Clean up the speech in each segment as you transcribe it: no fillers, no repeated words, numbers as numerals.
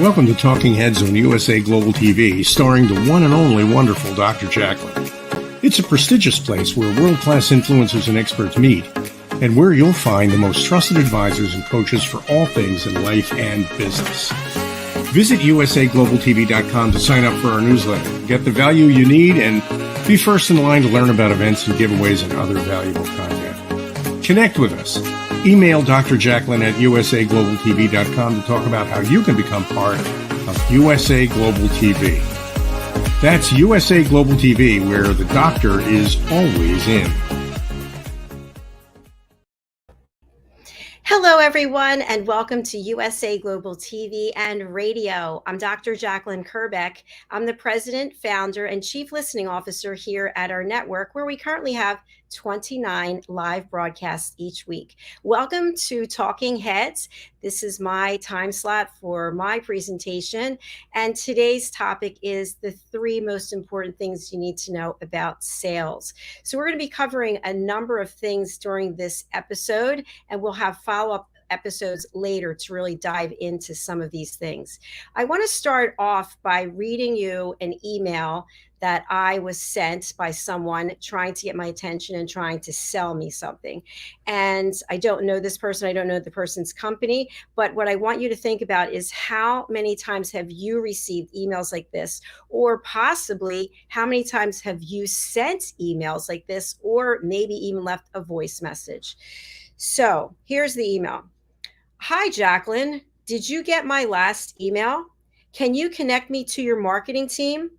Welcome to Talking Heads on USA Global TV, starring the one and only wonderful Dr. Jacalyn. It's a prestigious place where world-class influencers and experts meet, and where you'll find the most trusted advisors and coaches for all things in life and business. Visit usaglobaltv.com to sign up for our newsletter, get the value you need, and be first in line to learn about events and giveaways and other valuable content. Connect with us. Email Dr. Jacalyn at usaglobaltv.com to talk about how you can become part of USA Global TV. That's USA Global TV, where the doctor is always in. Hello, everyone, and welcome to USA Global TV and Radio. I'm Dr. Jacalyn Kerbeck. I'm the president, founder, and chief listening officer here at our network, where we currently have 29 live broadcasts each week. Welcome to Talking Heads. This is my time slot for my presentation, and today's topic is the 3 most important things you need to know about sales. So we're going to be covering a number of things during this episode, and we'll have follow-up episodes later to really dive into some of these things. I want to start off by reading you an email that I was sent by someone trying to get my attention and trying to sell me something. And I don't know this person, I don't know the person's company, but what I want you to think about is how many times have you received emails like this, or possibly how many times have you sent emails like this, or maybe even left a voice message. So here's the email. Hi, Jacalyn. Did you get my last email? Can you connect me to your marketing team?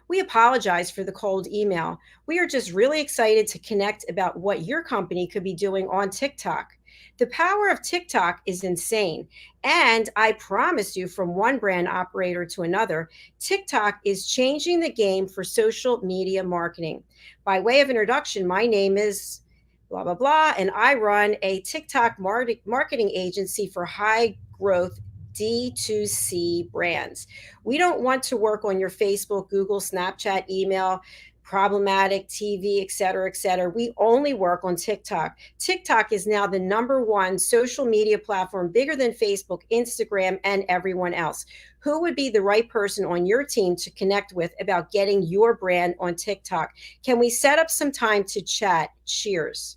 We apologize for the cold email. We are just really excited to connect about what your company could be doing on TikTok. The power of TikTok is insane. And I promise you, from one brand operator to another, TikTok is changing the game for social media marketing. By way of introduction, my name is blah, blah, blah, and I run a TikTok marketing agency for high growth D2C brands. We don't want to work on your Facebook, Google, Snapchat, email, problematic TV, et cetera, et cetera. We only work on TikTok. TikTok is now the #1 social media platform, bigger than Facebook, Instagram, and everyone else. Who would be the right person on your team to connect with about getting your brand on TikTok? Can we set up some time to chat? Cheers.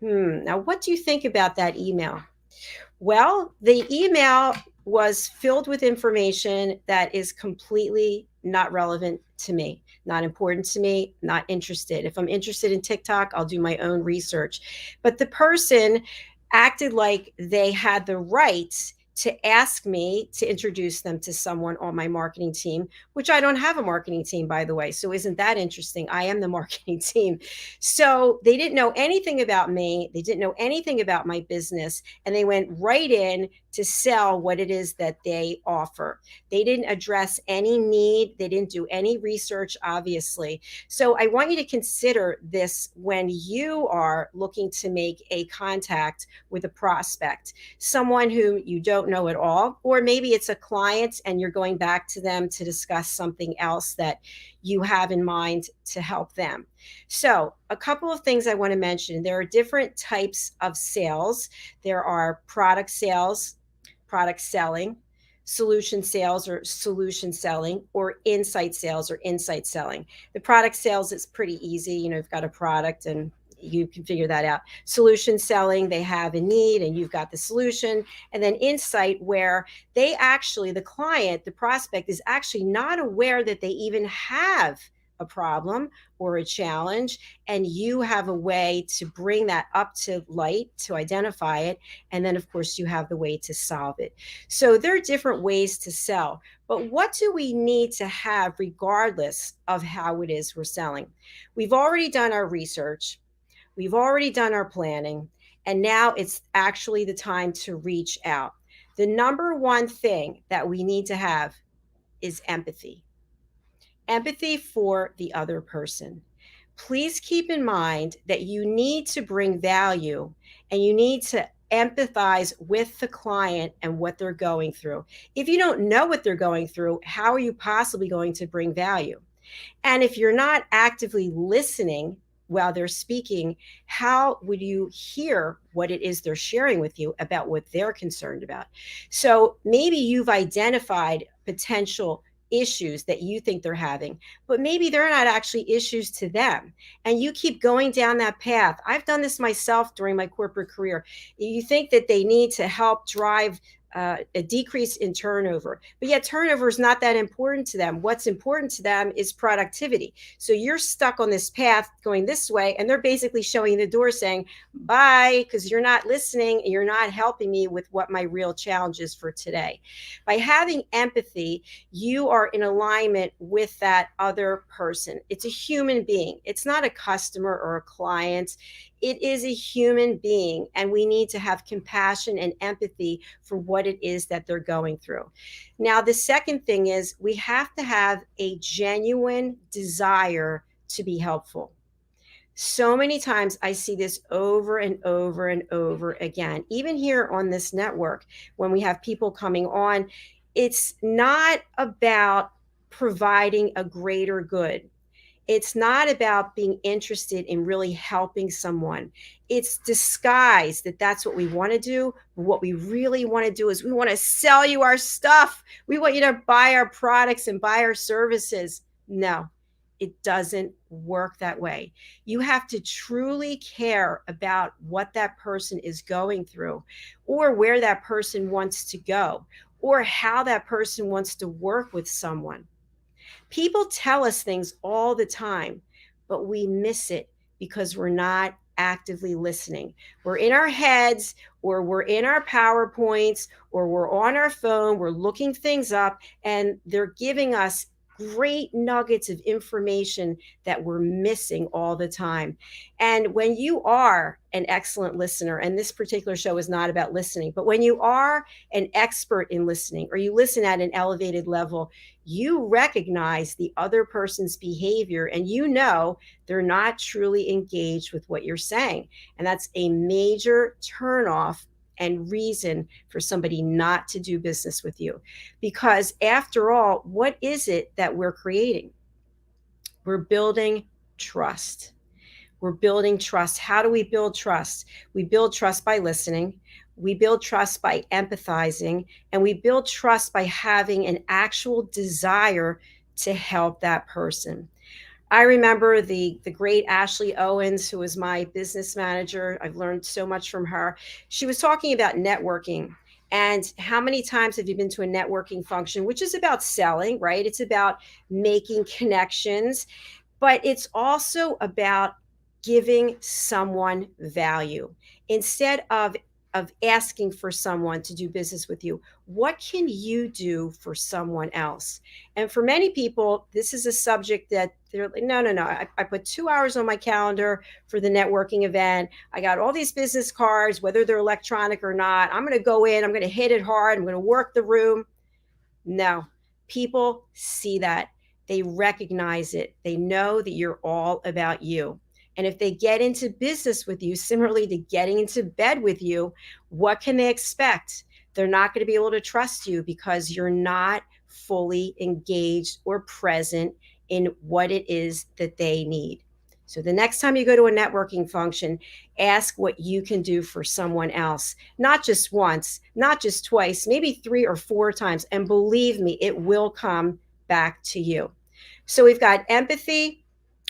Now, what do you think about that email? Well, the email was filled with information that is completely not relevant to me, not important to me, not interested. If I'm interested in TikTok, I'll do my own research. But the person acted like they had the right to ask me to introduce them to someone on my marketing team, which I don't have a marketing team, by the way. So isn't that interesting? I am the marketing team. So they didn't know anything about me. They didn't know anything about my business. And they went right in to sell what it is that they offer. They didn't address any need. They didn't do any research, obviously. So I want you to consider this when you are looking to make a contact with a prospect, someone who you don't know at all, or maybe it's a client and you're going back to them to discuss something else that you have in mind to help them. So a couple of things I want to mention. There are different types of sales. There are product sales, product selling, solution sales or solution selling, or insight sales or insight selling. The product sales is pretty easy. You've got a product and you can figure that out. Solution selling, they have a need and you've got the solution. And then insight, where they actually, the client, the prospect is actually not aware that they even have a problem or a challenge, and you have a way to bring that up to light, to identify it, and then of course you have the way to solve it. So there are different ways to sell, but what do we need to have regardless of how it is we're selling? We've already done our research, we've already done our planning, and now it's actually the time to reach out. The #1 thing that we need to have is empathy. Empathy for the other person. Please keep in mind that you need to bring value and you need to empathize with the client and what they're going through. If you don't know what they're going through, how are you possibly going to bring value? And if you're not actively listening while they're speaking, how would you hear what it is they're sharing with you about what they're concerned about? So maybe you've identified potential issues that you think they're having, but maybe they're not actually issues to them. And you keep going down that path. I've done this myself during my corporate career. You think that they need to help drive a decrease in turnover, but yet turnover is not that important to them. What's important to them is productivity. So you're stuck on this path going this way, and they're basically showing the door saying, bye, because you're not listening and you're not helping me with what my real challenge is for today. By having empathy, you are in alignment with that other person. It's a human being, it's not a customer or a client. It is a human being, and we need to have compassion and empathy for what it is that they're going through. Now, the second thing is we have to have a genuine desire to be helpful. So many times I see this over and over and over again, even here on this network, when we have people coming on, it's not about providing a greater good. It's not about being interested in really helping someone. It's disguised that that's what we want to do. But what we really want to do is we want to sell you our stuff. We want you to buy our products and buy our services. No, it doesn't work that way. You have to truly care about what that person is going through, or where that person wants to go, or how that person wants to work with someone. People tell us things all the time, but we miss it because we're not actively listening. We're in our heads, or we're in our PowerPoints, or we're on our phone, we're looking things up, and they're giving us great nuggets of information that we're missing all the time. And when you are an excellent listener, and this particular show is not about listening, but when you are an expert in listening, or you listen at an elevated level, you recognize the other person's behavior and you know they're not truly engaged with what you're saying. And that's a major turnoff and reason for somebody not to do business with you. Because after all, what is it that we're creating? We're building trust. We're building trust. How do we build trust? We build trust by listening. We build trust by empathizing, and we build trust by having an actual desire to help that person. I remember the great Ashley Owens, who was my business manager. I've learned so much from her. She was talking about networking. And how many times have you been to a networking function, which is about selling, right? It's about making connections, but it's also about giving someone value. Instead of asking for someone to do business with you, what can you do for someone else? And for many people, this is a subject that they're like, no, no, no. I put 2 hours on my calendar for the networking event. I got all these business cards, whether they're electronic or not. I'm going to go in, I'm going to hit it hard, I'm going to work the room. No, people see that. They recognize it. They know that you're all about you. And if they get into business with you, similarly to getting into bed with you, what can they expect? They're not going to be able to trust you because you're not fully engaged or present in what it is that they need. So the next time you go to a networking function, ask what you can do for someone else, not just once, not just twice, maybe 3 or 4 times. And believe me, it will come back to you. So we've got empathy,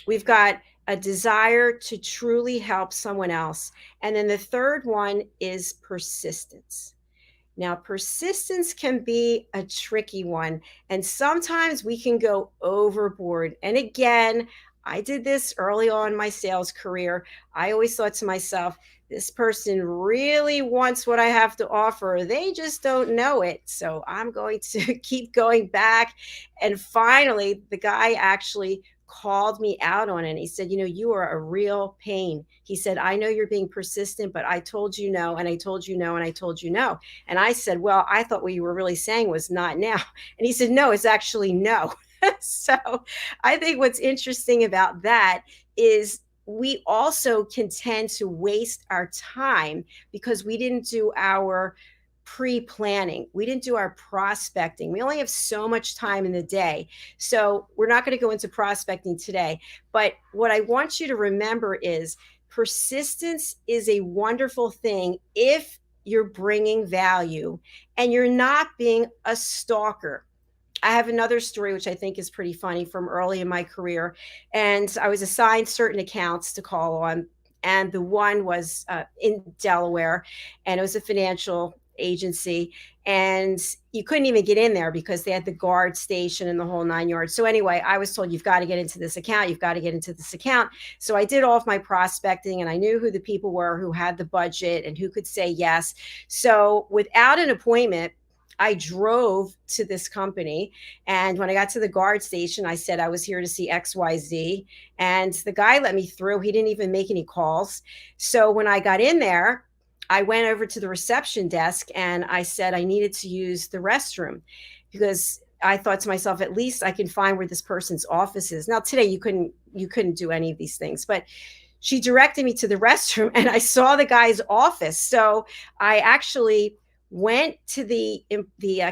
we've got a desire to truly help someone else. And then the third one is persistence. Now, persistence can be a tricky one, and sometimes we can go overboard. And again, I did this early on in my sales career. I always thought to myself, this person really wants what I have to offer. They just don't know it. So I'm going to keep going back. And finally, the guy actually called me out on it. He said, you know, you are a real pain. He said, I know you're being persistent, but I told you no, and I told you no, and I told you no. And I said, well, I thought what you were really saying was not now. And he said, no, it's actually no. So I think what's interesting about that is we also can tend to waste our time because we didn't do our pre-planning. We didn't do our prospecting. We only have so much time in the day. So we're not going to go into prospecting today. But what I want you to remember is persistence is a wonderful thing if you're bringing value and you're not being a stalker. I have another story which I think is pretty funny from early in my career. And I was assigned certain accounts to call on. And the one was in Delaware, and it was a financial agency. And you couldn't even get in there because they had the guard station and the whole 9 yards. So, anyway, I was told, you've got to get into this account. You've got to get into this account. So, I did all of my prospecting, and I knew who the people were who had the budget and who could say yes. So, without an appointment, I drove to this company. And when I got to the guard station, I said I was here to see XYZ. And the guy let me through. He didn't even make any calls. So when I got in there, I went over to the reception desk and I said I needed to use the restroom because I thought to myself, at least I can find where this person's office is. Now, today you couldn't do any of these things, but she directed me to the restroom and I saw the guy's office. So I actually went to the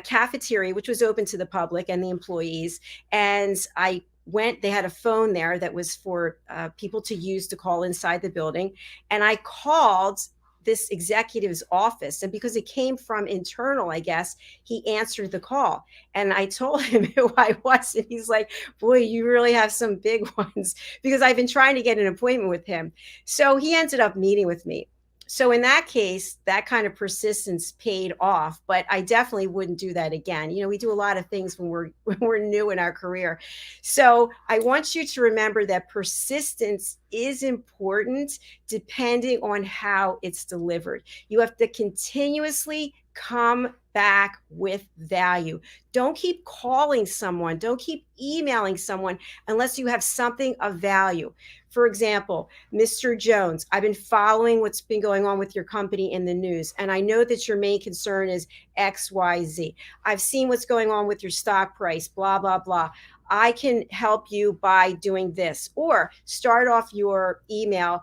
cafeteria, which was open to the public and the employees. And I went, they had a phone there that was for people to use to call inside the building. And I called this executive's office. And because it came from internal, I guess, he answered the call. And I told him who I was. And he's like, boy, you really have some big ones, because I've been trying to get an appointment with him. So he ended up meeting with me. So in that case, that kind of persistence paid off, but I definitely wouldn't do that again. We do a lot of things when we're new in our career. So I want you to remember that persistence is important depending on how it's delivered. You have to continuously come back with value. Don't keep calling someone. Don't keep emailing someone unless you have something of value. For example, Mr. Jones, I've been following what's been going on with your company in the news, and I know that your main concern is XYZ. I've seen what's going on with your stock price, blah, blah, blah. I can help you by doing this. Or start off your email.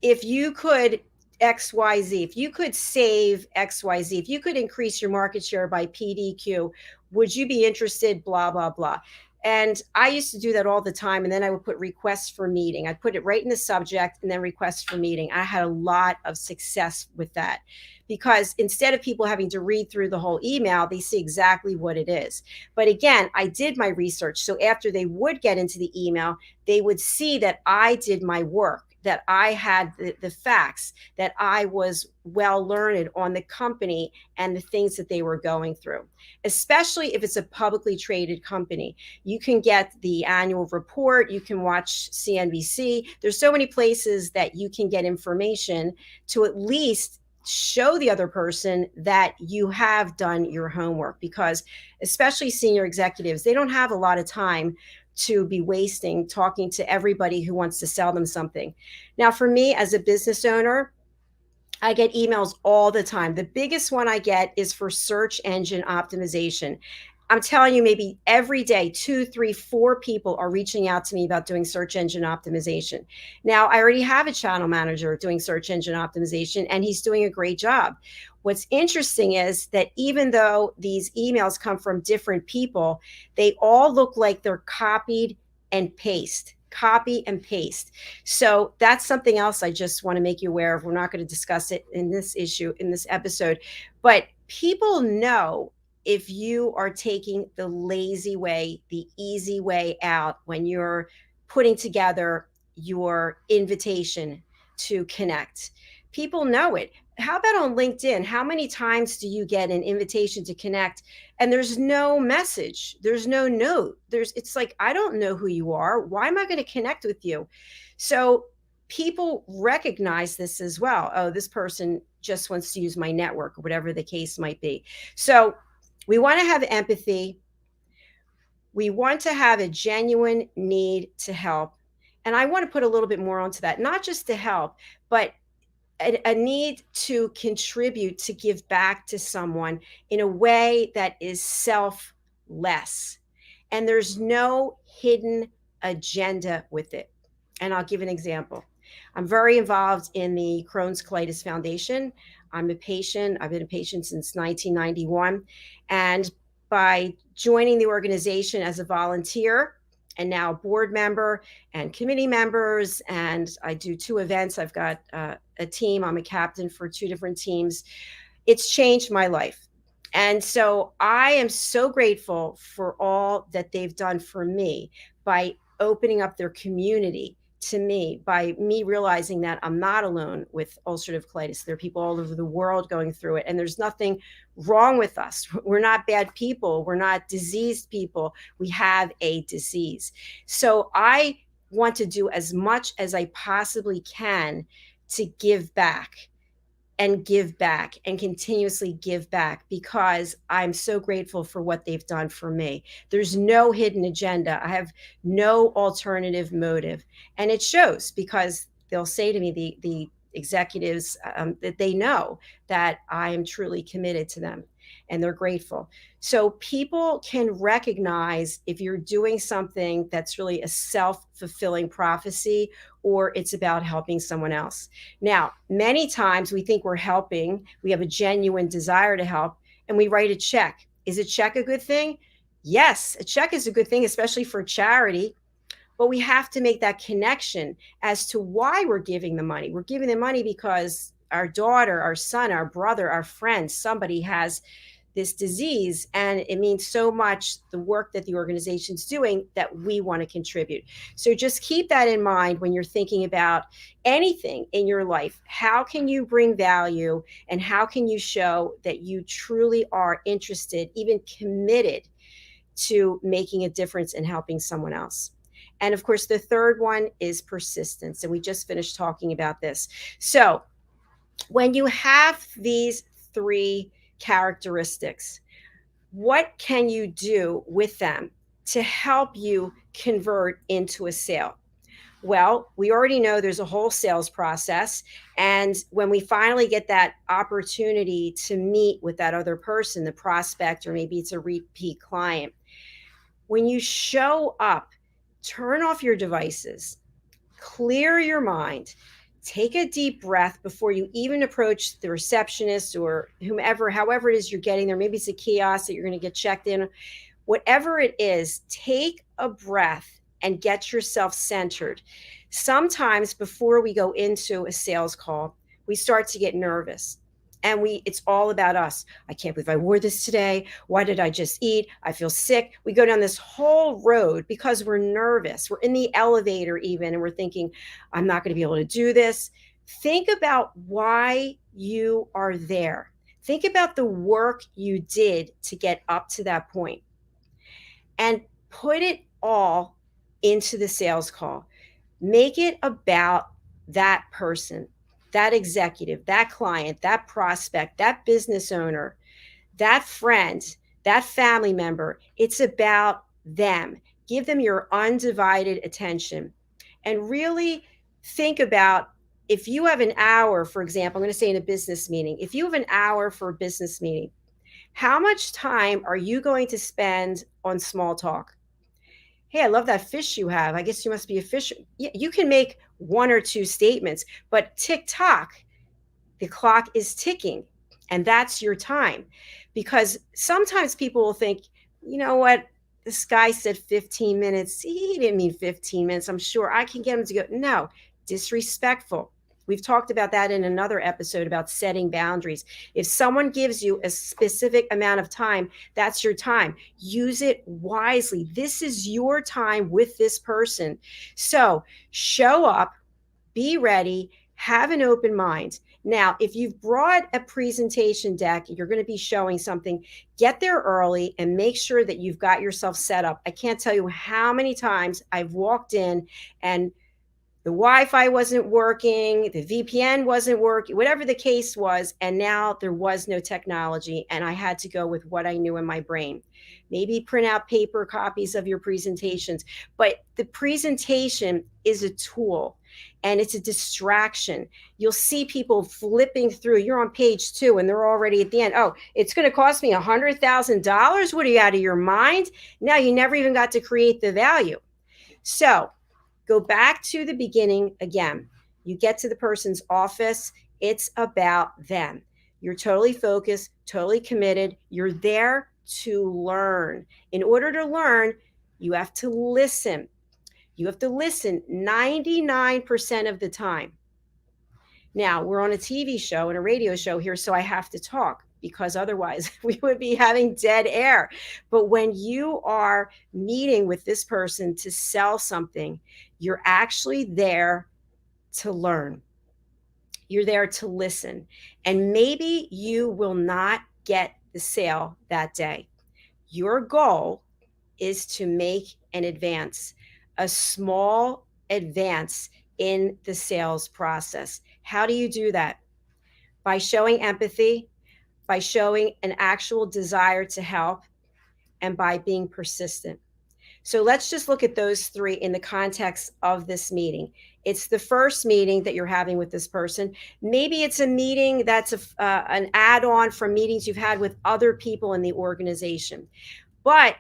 If you could XYZ, if you could save XYZ, if you could increase your market share by PDQ, would you be interested? Blah, blah, blah. And I used to do that all the time. And then I would put requests for meeting. I'd put it right in the subject and then requests for meeting. I had a lot of success with that because instead of people having to read through the whole email, they see exactly what it is. But again, I did my research. So after they would get into the email, they would see that I did my work, that I had the facts, that I was well learned on the company and the things that they were going through, especially if it's a publicly traded company. You can get the annual report. You can watch CNBC. There's so many places that you can get information to at least show the other person that you have done your homework, because especially senior executives, they don't have a lot of time to be wasting talking to everybody who wants to sell them something. Now, for me as a business owner, I get emails all the time. The biggest one I get is for search engine optimization. I'm telling you, maybe every day, 2, 3, 4 people are reaching out to me about doing search engine optimization. Now, I already have a channel manager doing search engine optimization, and he's doing a great job. What's interesting is that even though these emails come from different people, they all look like they're copied and paste. Copy and paste. So that's something else I just want to make you aware of. We're not going to discuss it in this episode, but people know if you are taking the lazy way, the easy way out when you're putting together your invitation to connect. People know it. How about on LinkedIn? How many times do you get an invitation to connect and there's no message? There's no note. It's like, I don't know who you are. Why am I going to connect with you? So people recognize this as well. Oh, this person just wants to use my network, or whatever the case might be. So we want to have empathy. We want to have a genuine need to help. And I want to put a little bit more onto that, not just to help, but a need to contribute, to give back to someone in a way that is selfless. And there's no hidden agenda with it. And I'll give an example. I'm very involved in the Crohn's Colitis Foundation. I'm a patient. I've been a patient since 1991. And by joining the organization as a volunteer and now board member and committee members, and I do 2 events. I've got a team. I'm a captain for 2 different teams. It's changed my life. And so I am so grateful for all that they've done for me by opening up their community to me, by me realizing that I'm not alone with ulcerative colitis. There are people all over the world going through it, and there's nothing wrong with us. We're not bad people. We're not diseased people. We have a disease. So I want to do as much as I possibly can to give back and give back and continuously give back, because I'm so grateful for what they've done for me. There's no hidden agenda. I have no alternative motive. And it shows, because they'll say to me, the executives, that they know that I am truly committed to them, and they're grateful. So people can recognize if you're doing something that's really a self-fulfilling prophecy, or it's about helping someone else. Now, many times we think we're helping, we have a genuine desire to help, and we write a check. Is a check a good thing? Yes, a check is a good thing, especially for charity. But we have to make that connection as to why we're giving the money. We're giving the money because our daughter, our son, our brother, our friend, somebody has this disease, and it means so much, the work that the organization's doing, that we want to contribute. So just keep that in mind when you're thinking about anything in your life. How can you bring value, and how can you show that you truly are interested, even committed, to making a difference and helping someone else? And of course, the third one is persistence. And we just finished talking about this. So when you have these 3 characteristics, what can you do with them to help you convert into a sale? Well, we already know there's a whole sales process. And when we finally get that opportunity to meet with that other person, the prospect, or maybe it's a repeat client, when you show up, turn off your devices, clear your mind, take a deep breath before you even approach the receptionist or whomever, however it is you're getting there. Maybe it's a kiosk that you're going to get checked in. Whatever it is, take a breath and get yourself centered. Sometimes before we go into a sales call, we start to get nervous. And it's all about us. I can't believe I wore this today. Why did I just eat? I feel sick. We go down this whole road because we're nervous. We're in the elevator even, and we're thinking, I'm not going to be able to do this. Think about why you are there. Think about the work you did to get up to that point, and put it all into the sales call. Make it about that person, that executive, that client, that prospect, that business owner, that friend, that family member. It's about them. Give them your undivided attention. And really think about, if you have an hour, for example, I'm going to say in a business meeting, if you have an hour for a business meeting, how much time are you going to spend on small talk? Hey, I love that fish you have. I guess you must be a fish. You can make 1 or 2 statements, but tick tock, the clock is ticking, and that's your time. Because sometimes people will think, you know what, this guy said 15 minutes. He didn't mean 15 minutes. I'm sure I can get him to go. No, disrespectful. We've talked about that in another episode about setting boundaries. If someone gives you a specific amount of time, that's your time. Use it wisely. This is your time with this person. So show up, be ready, have an open mind. Now, if you've brought a presentation deck, you're going to be showing something, get there early and make sure that you've got yourself set up. I can't tell you how many times I've walked in and the Wi-Fi wasn't working, the VPN wasn't working, whatever the case was, and now there was no technology, and I had to go with what I knew in my brain. Maybe print out paper copies of your presentations, but the presentation is a tool, and it's a distraction. You'll see people flipping through. You're on page 2, and they're already at the end. Oh, it's going to cost me $100,000? What, are you out of your mind? Now you never even got to create the value. So go back to the beginning again. You get to the person's office, it's about them. You're totally focused, totally committed. You're there to learn. In order to learn, you have to listen. You have to listen 99% of the time. Now, we're on a TV show and a radio show here, so I have to talk because otherwise we would be having dead air. But when you are meeting with this person to sell something, you're actually there to learn. You're there to listen. And maybe you will not get the sale that day. Your goal is to make an advance, a small advance in the sales process. How do you do that? By showing empathy, by showing an actual desire to help, and by being persistent. So let's just look at those three in the context of this meeting. It's the first meeting that you're having with this person. Maybe it's a meeting that's an add-on from meetings you've had with other people in the organization. But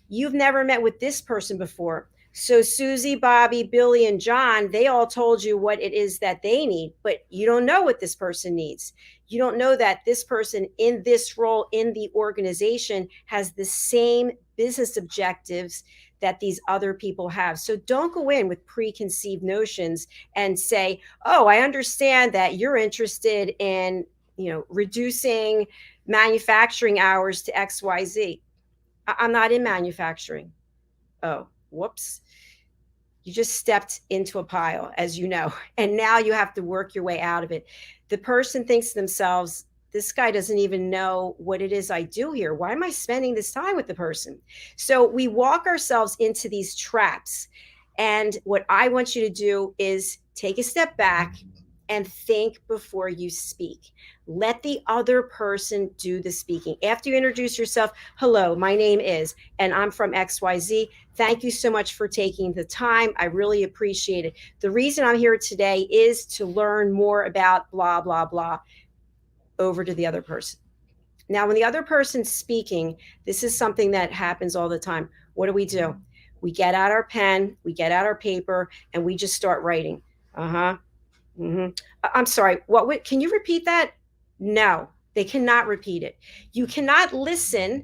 you've never met with this person before. So Susie, Bobby, Billy, and John, they all told you what it is that they need, but you don't know what this person needs. You don't know that this person in this role in the organization has the same business objectives that these other people have. So don't go in with preconceived notions and say, "Oh, I understand that you're interested in, reducing manufacturing hours to XYZ. I'm not in manufacturing." Oh, whoops. You just stepped into a pile, as you know, and now you have to work your way out of it. The person thinks to themselves, this guy doesn't even know what it is I do here. Why am I spending this time with the person? So we walk ourselves into these traps. And what I want you to do is take a step back and think before you speak. Let the other person do the speaking. After you introduce yourself, hello, my name is, and I'm from XYZ. Thank you so much for taking the time. I really appreciate it. The reason I'm here today is to learn more about blah, blah, blah. Over to the other person. Now, when the other person's speaking, this is something that happens all the time. What do? We get out our pen, we get out our paper, and we just start writing. Uh-huh. Mm-hmm. I'm sorry. What? Can you repeat that? No, they cannot repeat it. You cannot listen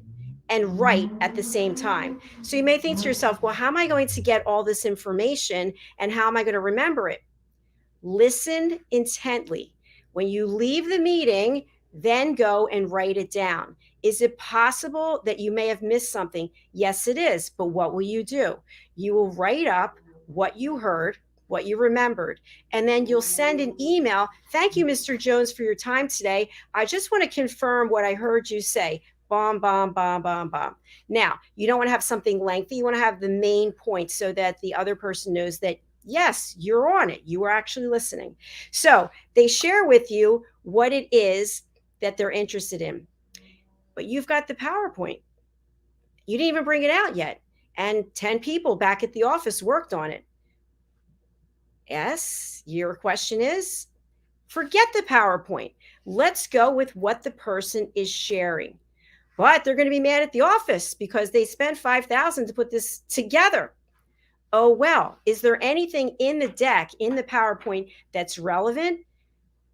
and write at the same time. So you may think to yourself, well, how am I going to get all this information and how am I going to remember it? Listen intently. When you leave the meeting, then go and write it down. Is it possible that you may have missed something? Yes, it is. But what will you do? You will write up what you heard, what you remembered, and then you'll send an email. Thank you, Mr. Jones, for your time today. I just want to confirm what I heard you say. Bomb, bomb, bomb, bomb, bomb. Now, you don't want to have something lengthy. You want to have the main point so that the other person knows that, yes, you're on it. You are actually listening. So they share with you what it is that they're interested in. But you've got the PowerPoint. You didn't even bring it out yet. And 10 people back at the office worked on it. Yes, your question is, forget the PowerPoint. Let's go with what the person is sharing. But they're going to be mad at the office because they spent $5,000 to put this together. Oh, well, is there anything in the deck, in the PowerPoint that's relevant?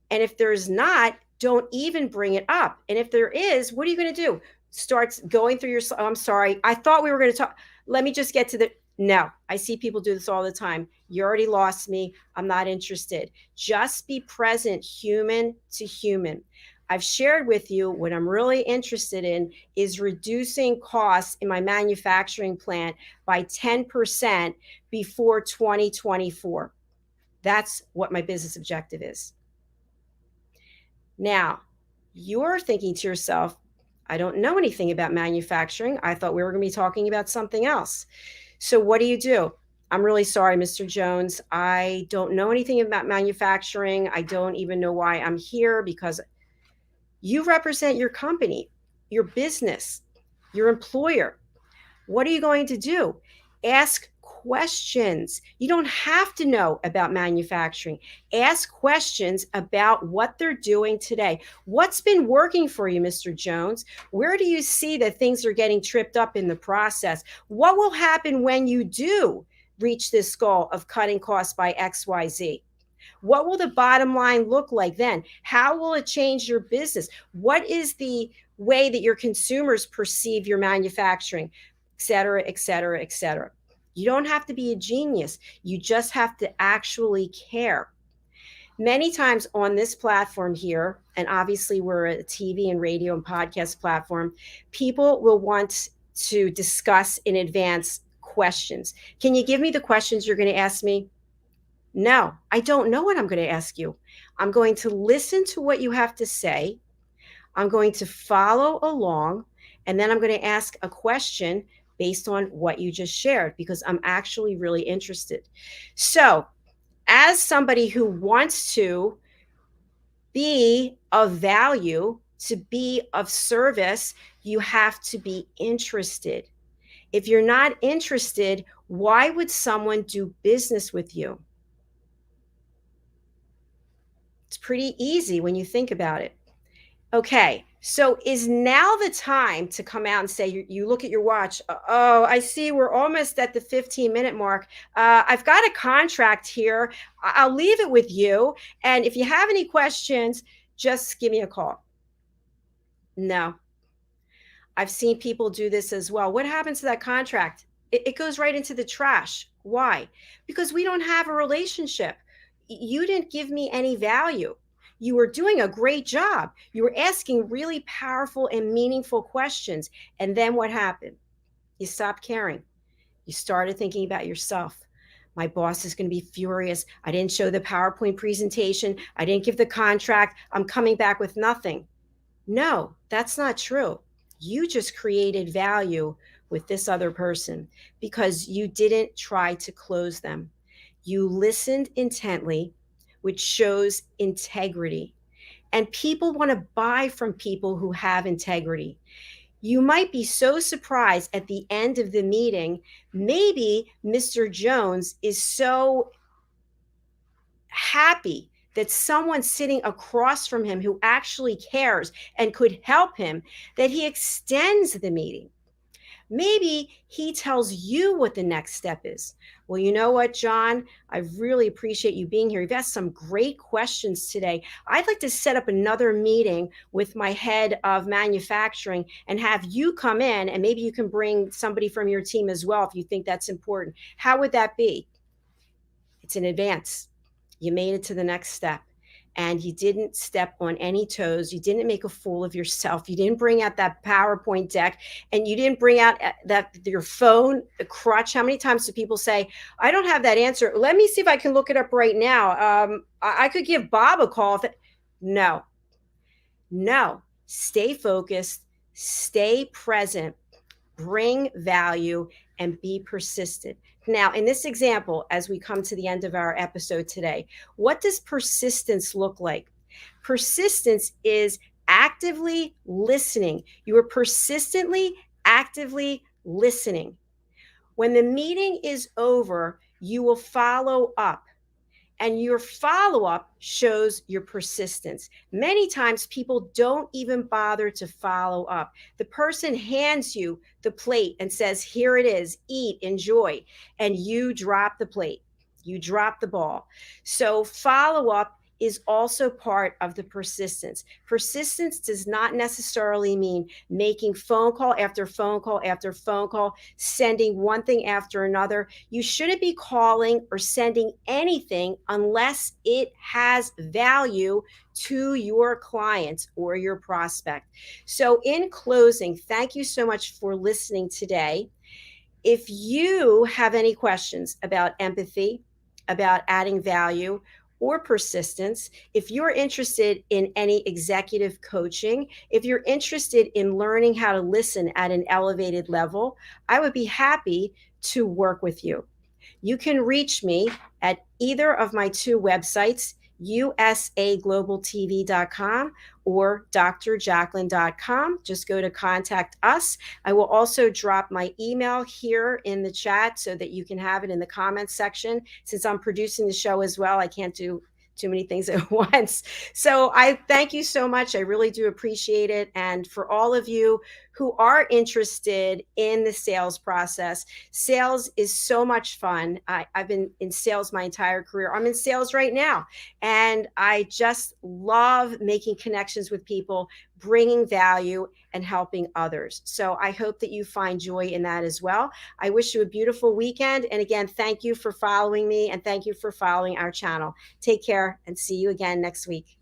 And if there's not, don't even bring it up. And if there is, what are you going to do? Starts going through your, oh, I'm sorry, I thought we were going to talk. Let me just get to the, no, I see people do this all the time. You already lost me. I'm not interested. Just be present, human to human. I've shared with you what I'm really interested in is reducing costs in my manufacturing plant by 10% before 2024. That's what my business objective is. Now, you're thinking to yourself, I don't know anything about manufacturing. I thought we were going to be talking about something else. So what do? I'm really sorry, Mr. Jones. I don't know anything about manufacturing. I don't even know why I'm here because you represent your company, your business, your employer. What are you going to do? Ask questions. You don't have to know about manufacturing. Ask questions about what they're doing today. What's been working for you, Mr. Jones? Where do you see that things are getting tripped up in the process? What will happen when you do reach this goal of cutting costs by XYZ? What will the bottom line look like then? How will it change your business? What is the way that your consumers perceive your manufacturing, et cetera, et cetera, et cetera? You don't have to be a genius. You just have to actually care. Many times on this platform here, and obviously we're a TV and radio and podcast platform, people will want to discuss in advance questions. Can you give me the questions you're going to ask me? No, I don't know what I'm going to ask you. I'm going to listen to what you have to say. I'm going to follow along, and then I'm going to ask a question based on what you just shared because I'm actually really interested. So, as somebody who wants to be of value, to be of service, you have to be interested. If you're not interested, why would someone do business with you? It's pretty easy when you think about it. Okay, so is now the time to come out and say, you look at your watch, oh, I see we're almost at the 15-minute mark. I've got a contract here. I'll leave it with you. And if you have any questions, just give me a call. No, I've seen people do this as well. What happens to that contract? It goes right into the trash. Why? Because we don't have a relationship. You didn't give me any value. You were doing a great job. You were asking really powerful and meaningful questions. And then what happened? You stopped caring. You started thinking about yourself. My boss is going to be furious. I didn't show the PowerPoint presentation. I didn't give the contract. I'm coming back with nothing. No, that's not true. You just created value with this other person because you didn't try to close them. You listened intently, which shows integrity. And people want to buy from people who have integrity. You might be so surprised at the end of the meeting. Maybe Mr. Jones is so happy that someone sitting across from him who actually cares and could help him, that he extends the meeting. Maybe he tells you what the next step is. Well, you know what, John? I really appreciate you being here. You've asked some great questions today. I'd like to set up another meeting with my head of manufacturing and have you come in, and maybe you can bring somebody from your team as well if you think that's important. How would that be? It's in advance. You made it to the next step and you didn't step on any toes. You didn't make a fool of yourself. You didn't bring out that PowerPoint deck and you didn't bring out that your phone, the crutch. How many times do people say, I don't have that answer. Let me see if I can look it up right now. I could give Bob a call. No, stay focused, stay present, bring value, and be persistent. Now, in this example, as we come to the end of our episode today, what does persistence look like? Persistence is actively listening. You are persistently, actively listening. When the meeting is over, you will follow up. And your follow-up shows your persistence. Many times people don't even bother to follow up. The person hands you the plate and says, here it is, eat, enjoy. And you drop the plate. You drop the ball. So follow-up is also part of the persistence. Persistence does not necessarily mean making phone call after phone call after phone call, sending one thing after another. You shouldn't be calling or sending anything unless it has value to your client or your prospect. So in closing, thank you so much for listening today. If you have any questions about empathy, about adding value, or persistence, if you're interested in any executive coaching, if you're interested in learning how to listen at an elevated level, I would be happy to work with you. You can reach me at either of my two websites, usaglobaltv.com or drjacalyn.com. Just go to contact us. I will also drop my email here in the chat so that you can have it in the comments section. Since I'm producing the show as well, I can't do too many things at once. So I thank you so much. I really do appreciate it. And for all of you who are interested in the sales process. Sales is so much fun. I've been in sales my entire career. I'm in sales right now, and I just love making connections with people, bringing value, and helping others. So I hope that you find joy in that as well. I wish you a beautiful weekend. And again, thank you for following me, and thank you for following our channel. Take care and see you again next week.